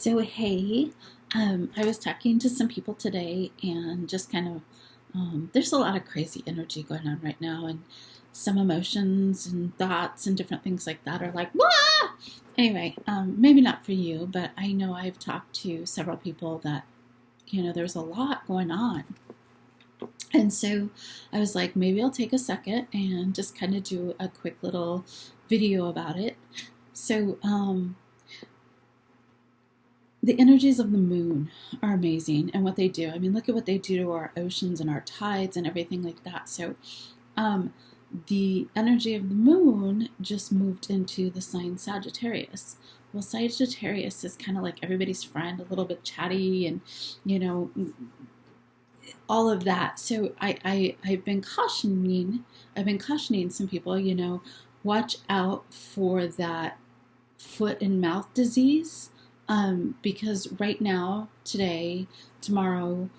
So, hey, I was talking to some people today and just kind of, there's a lot of crazy energy going on right now, and some emotions and thoughts and different things like that are like, wah! Anyway, maybe not for you, but I know I've talked to several people that, there's a lot going on. And so I was like, maybe I'll take a second and just kind of do a quick little video about it. So, the energies of the moon are amazing and what they do. I mean, look at what they do to our oceans and our tides and everything like that. So, the energy of the moon just moved into the sign Sagittarius. Well, Sagittarius is kind of like everybody's friend, a little bit chatty and, you know, all of that. So I've been cautioning some people, watch out for that foot and mouth disease, because right now, today, tomorrow,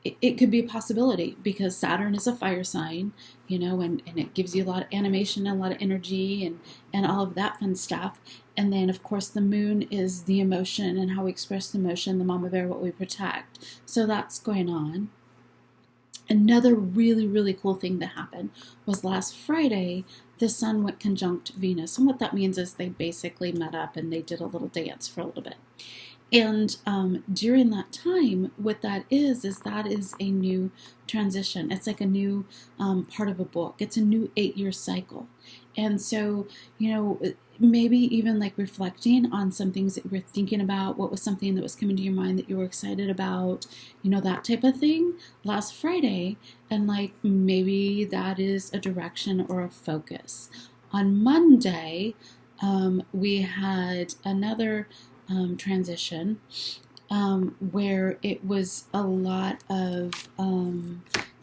it could be a possibility because Saturn is a fire sign, and it gives you a lot of animation and a lot of energy and all of that fun stuff. And then, of course, the moon is the emotion and how we express the emotion, the mama bear, what we protect. So that's going on. Another really, really cool thing that happened was last Friday, the sun went conjunct Venus. And what that means is they basically met up and they did a little dance for a little bit. And during that time, what that is a new transition. It's like a new part of a book. It's a new 8-year cycle. And so, maybe even like reflecting on some things that you were thinking about, what was something that was coming to your mind that you were excited about, that type of thing last Friday. And like maybe that is a direction or a focus. On Monday, we had another transition where it was a lot of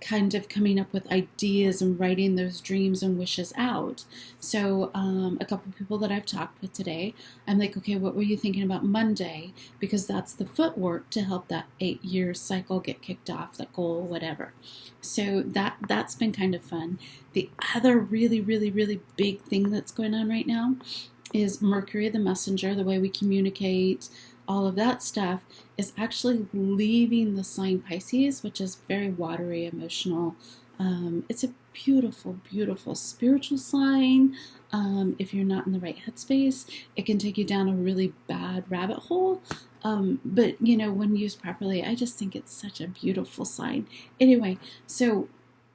kind of coming up with ideas and writing those dreams and wishes out. So a couple of people that I've talked with today, I'm like, okay, what were you thinking about Monday? Because that's the footwork to help that 8-year cycle get kicked off, that goal, whatever. So that's been kind of fun. The other really, really, really big thing that's going on right now is Mercury, the messenger, the way we communicate, all of that stuff, is actually leaving the sign Pisces, which is very watery, emotional. It's a beautiful, beautiful spiritual sign. If you're not in the right headspace, it can take you down a really bad rabbit hole. But, when used properly, I just think it's such a beautiful sign. Anyway, so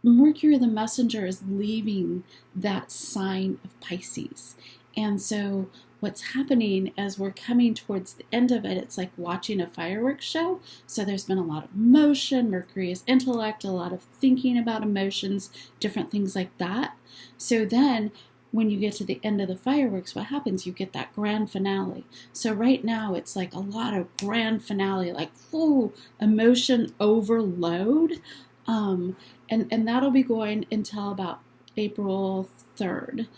Mercury, the messenger, is leaving that sign of Pisces. And so what's happening as we're coming towards the end of it, it's like watching a fireworks show. So there's been a lot of motion. Mercury is intellect, a lot of thinking about emotions, different things like that. So then when you get to the end of the fireworks, what happens? You get that grand finale. So right now it's like a lot of grand finale, like full emotion overload. And that'll be going until about April 3rd.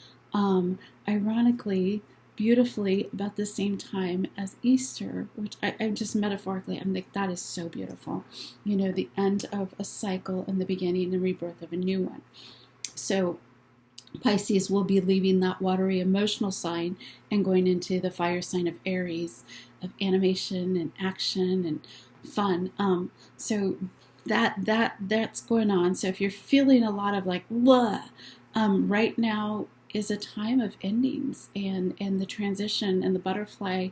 Ironically, beautifully, about the same time as Easter, which I just metaphorically, I'm like, that is so beautiful. The end of a cycle and the beginning and rebirth of a new one. So Pisces will be leaving that watery emotional sign and going into the fire sign of Aries, of animation and action and fun. So that's going on. So if you're feeling a lot of like, blah, right now is a time of endings and the transition and the butterfly,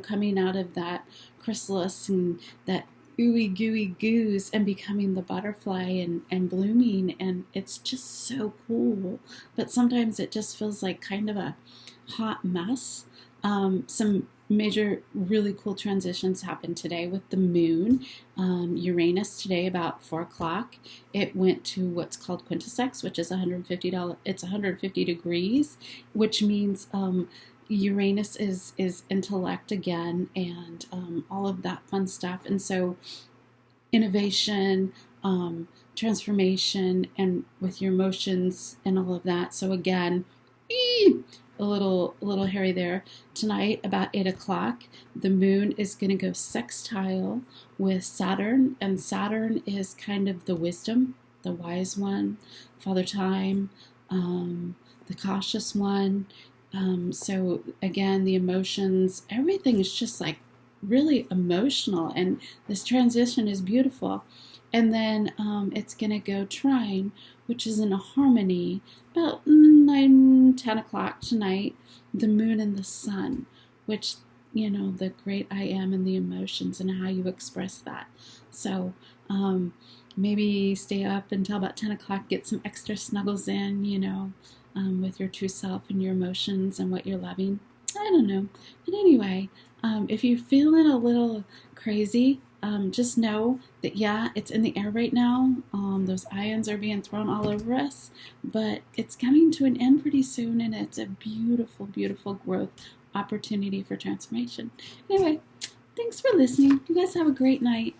coming out of that chrysalis and that ooey gooey goose and becoming the butterfly and blooming. And it's just so cool. But sometimes it just feels like kind of a hot mess. Some major really cool transitions happened today with the moon. Uranus today about 4 o'clock, it went to what's called quintisex, which is it's 150 degrees, which means Uranus is intellect again and all of that fun stuff. And so innovation, transformation, and with your emotions and all of that. So again, a little hairy there. Tonight, about 8 o'clock, the moon is going to go sextile with Saturn, and Saturn is kind of the wisdom, the wise one, Father Time, the cautious one, So again, the emotions, everything is just like really emotional, and this transition is beautiful. And then it's going to go trine, which is in a harmony about 9, 10 o'clock tonight, the moon and the sun, which, the great I am and the emotions and how you express that. So maybe stay up until about 10 o'clock, get some extra snuggles in, with your true self and your emotions and what you're loving. I don't know. But anyway, if you're feeling a little crazy, just know that, yeah, it's in the air right now. Those ions are being thrown all over us, but it's coming to an end pretty soon, and it's a beautiful, beautiful growth opportunity for transformation. Anyway, thanks for listening. You guys have a great night.